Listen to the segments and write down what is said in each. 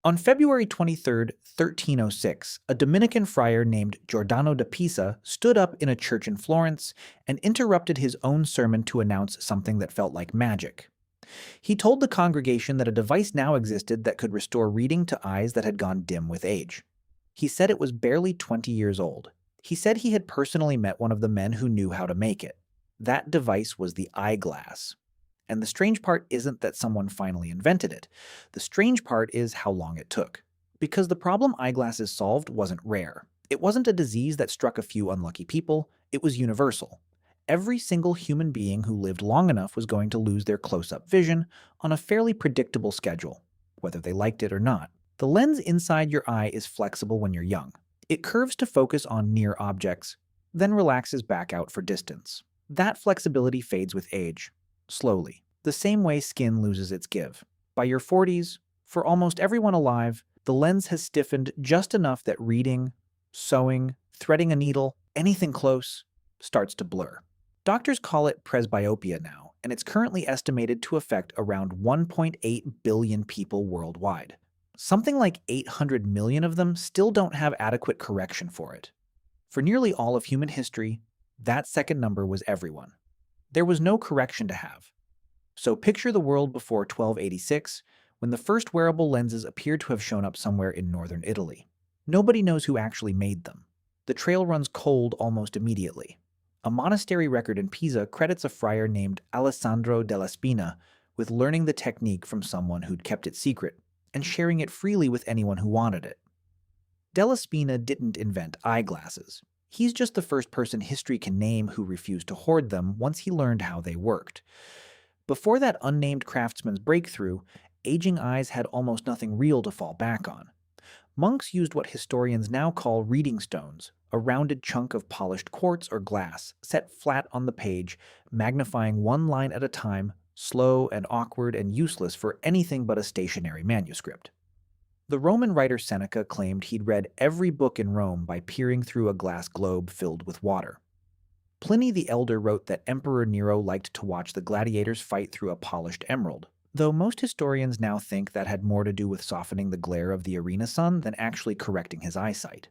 On February 23rd, 1306, a Dominican friar named Giordano da Pisa stood up in a church in Florence and interrupted his own sermon to announce something that felt like magic. He told the congregation that a device now existed that could restore reading to eyes that had gone dim with age. He said it was barely 20 years old. He said he had personally met one of the men who knew how to make it. That device was the eyeglass. And the strange part isn't that someone finally invented it. The strange part is how long it took. Because the problem eyeglasses solved wasn't rare. It wasn't a disease that struck a few unlucky people, it was universal. Every single human being who lived long enough was going to lose their close-up vision on a fairly predictable schedule, whether they liked it or not. The lens inside your eye is flexible when you're young. It curves to focus on near objects, then relaxes back out for distance. That flexibility fades with age, slowly, the same way skin loses its give. By your 40s, for almost everyone alive, the lens has stiffened just enough that reading, sewing, threading a needle, anything close, starts to blur. Doctors call it presbyopia now, and it's currently estimated to affect around 1.8 billion people worldwide. Something like 800 million of them still don't have adequate correction for it. For nearly all of human history, that second number was everyone. There was no correction to have. So picture the world before 1286, when the first wearable lenses appeared to have shown up somewhere in northern Italy. Nobody knows who actually made them. The trail runs cold almost immediately. A monastery record in Pisa credits a friar named Alessandro della Spina with learning the technique from someone who'd kept it secret and sharing it freely with anyone who wanted it. Della Spina didn't invent eyeglasses. He's just the first person history can name who refused to hoard them once he learned how they worked. Before that unnamed craftsman's breakthrough, aging eyes had almost nothing real to fall back on. Monks used what historians now call reading stones, a rounded chunk of polished quartz or glass, set flat on the page, magnifying one line at a time, slow and awkward and useless for anything but a stationary manuscript. The Roman writer Seneca claimed he'd read every book in Rome by peering through a glass globe filled with water. Pliny the Elder wrote that Emperor Nero liked to watch the gladiators fight through a polished emerald, though most historians now think that had more to do with softening the glare of the arena sun than actually correcting his eyesight.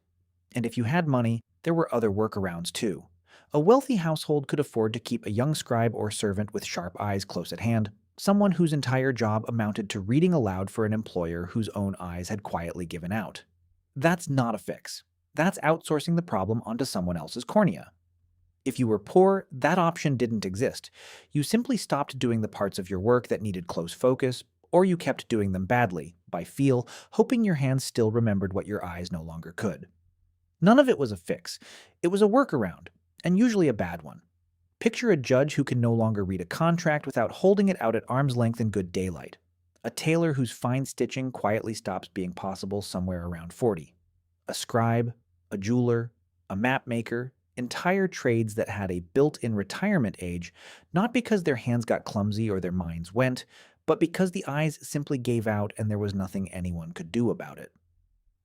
And if you had money, there were other workarounds too. A wealthy household could afford to keep a young scribe or servant with sharp eyes close at hand, someone whose entire job amounted to reading aloud for an employer whose own eyes had quietly given out. That's not a fix. That's outsourcing the problem onto someone else's cornea. If you were poor, that option didn't exist. You simply stopped doing the parts of your work that needed close focus, or you kept doing them badly, by feel, hoping your hands still remembered what your eyes no longer could. None of it was a fix. It was a workaround, and usually a bad one. Picture a judge who can no longer read a contract without holding it out at arm's length in good daylight. A tailor whose fine stitching quietly stops being possible somewhere around 40. A scribe, a jeweler, a map maker, entire trades that had a built-in retirement age, not because their hands got clumsy or their minds went, but because the eyes simply gave out and there was nothing anyone could do about it.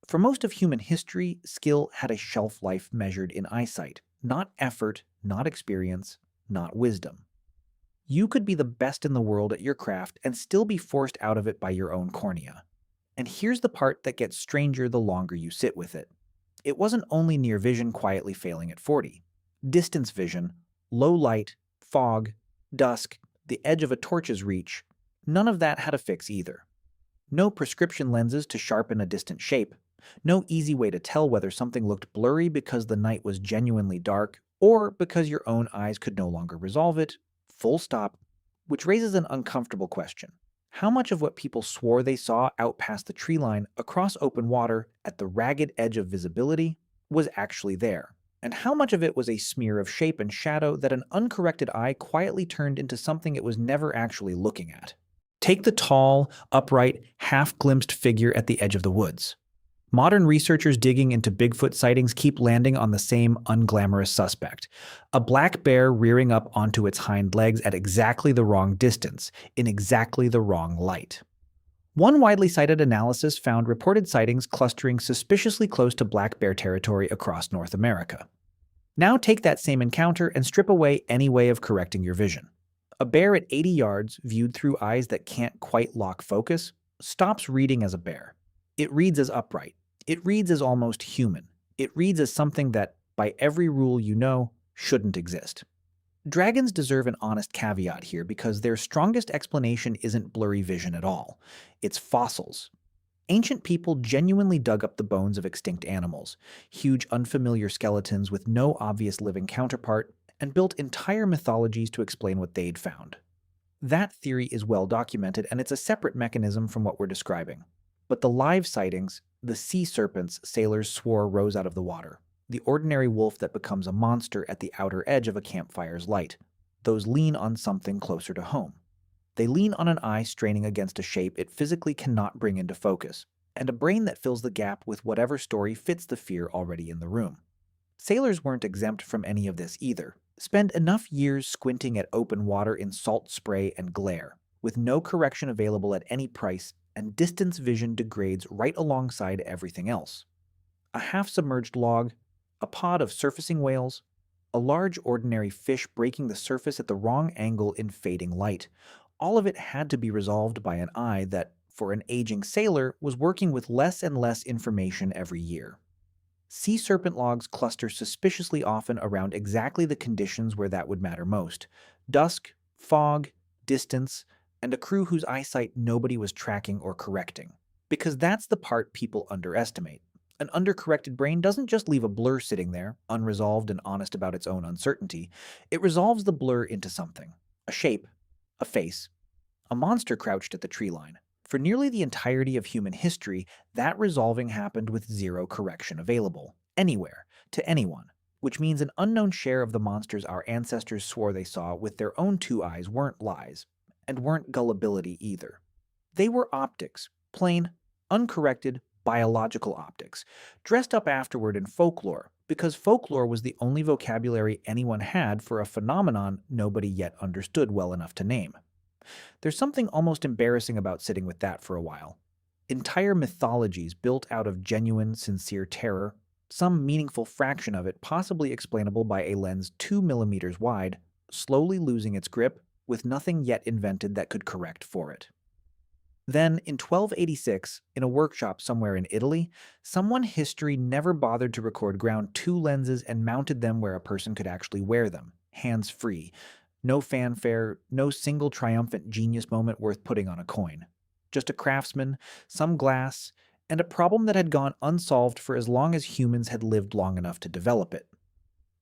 For most of human history, skill had a shelf life measured in eyesight, not effort, not experience, not wisdom. You could be the best in the world at your craft and still be forced out of it by your own cornea. And here's the part that gets stranger the longer you sit with it. It wasn't only near vision quietly failing at 40. Distance vision, low light, fog, dusk, the edge of a torch's reach, none of that had a fix either. No prescription lenses to sharpen a distant shape, no easy way to tell whether something looked blurry because the night was genuinely dark or because your own eyes could no longer resolve it, full stop, which raises an uncomfortable question. How much of what people swore they saw out past the tree line across open water at the ragged edge of visibility was actually there? And how much of it was a smear of shape and shadow that an uncorrected eye quietly turned into something it was never actually looking at? Take the tall, upright, half-glimpsed figure at the edge of the woods. Modern researchers digging into Bigfoot sightings keep landing on the same unglamorous suspect, a black bear rearing up onto its hind legs at exactly the wrong distance, in exactly the wrong light. One widely cited analysis found reported sightings clustering suspiciously close to black bear territory across North America. Now take that same encounter and strip away any way of correcting your vision. A bear at 80 yards, viewed through eyes that can't quite lock focus, stops reading as a bear. It reads as upright. It reads as almost human. It reads as something that, by every rule you know, shouldn't exist. Dragons deserve an honest caveat here because their strongest explanation isn't blurry vision at all. It's fossils. Ancient people genuinely dug up the bones of extinct animals, huge unfamiliar skeletons with no obvious living counterpart, and built entire mythologies to explain what they'd found. That theory is well documented, and it's a separate mechanism from what we're describing. But the live sightings, the sea serpents sailors swore rose out of the water, the ordinary wolf that becomes a monster at the outer edge of a campfire's light, those lean on something closer to home. They lean on an eye straining against a shape it physically cannot bring into focus, and a brain that fills the gap with whatever story fits the fear already in the room. Sailors weren't exempt from any of this either. Spend enough years squinting at open water in salt spray and glare, with no correction available at any price, and distance vision degrades right alongside everything else. A half-submerged log, a pod of surfacing whales, a large ordinary fish breaking the surface at the wrong angle in fading light. All of it had to be resolved by an eye that, for an aging sailor, was working with less and less information every year. Sea serpent logs cluster suspiciously often around exactly the conditions where that would matter most: dusk, fog, distance, and a crew whose eyesight nobody was tracking or correcting. Because that's the part people underestimate. An undercorrected brain doesn't just leave a blur sitting there, unresolved and honest about its own uncertainty. It resolves the blur into something: a shape, a face, a monster crouched at the tree line. For nearly the entirety of human history, that resolving happened with zero correction available, anywhere, to anyone, which means an unknown share of the monsters our ancestors swore they saw with their own two eyes weren't lies, and weren't gullibility either. They were optics, plain, uncorrected, biological optics, dressed up afterward in folklore, because folklore was the only vocabulary anyone had for a phenomenon nobody yet understood well enough to name. There's something almost embarrassing about sitting with that for a while. Entire mythologies built out of genuine, sincere terror, some meaningful fraction of it possibly explainable by a lens 2 millimeters wide, slowly losing its grip, with nothing yet invented that could correct for it. Then, in 1286, in a workshop somewhere in Italy, someone history never bothered to record ground two lenses and mounted them where a person could actually wear them, hands-free. No fanfare, no single triumphant genius moment worth putting on a coin. Just a craftsman, some glass, and a problem that had gone unsolved for as long as humans had lived long enough to develop it.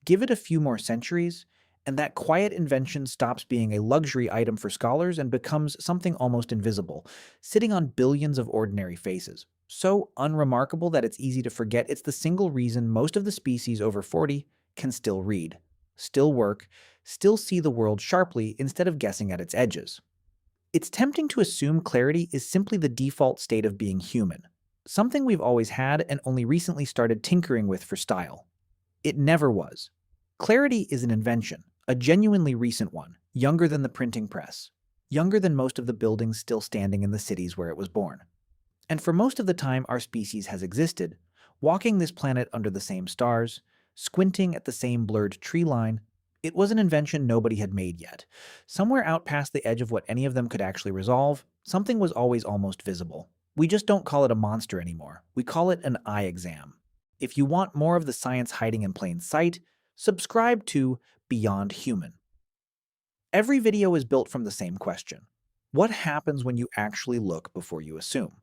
Give it a few more centuries, and that quiet invention stops being a luxury item for scholars and becomes something almost invisible, sitting on billions of ordinary faces. So unremarkable that it's easy to forget it's the single reason most of the species over 40 can still read, still work, still see the world sharply instead of guessing at its edges. It's tempting to assume clarity is simply the default state of being human, something we've always had and only recently started tinkering with for style. It never was. Clarity is an invention, a genuinely recent one, younger than the printing press, younger than most of the buildings still standing in the cities where it was born. And for most of the time our species has existed, walking this planet under the same stars, squinting at the same blurred tree line, it was an invention nobody had made yet. Somewhere out past the edge of what any of them could actually resolve, something was always almost visible. We just don't call it a monster anymore. We call it an eye exam. If you want more of the science hiding in plain sight, subscribe to Beyond Human. Every video is built from the same question: what happens when you actually look before you assume?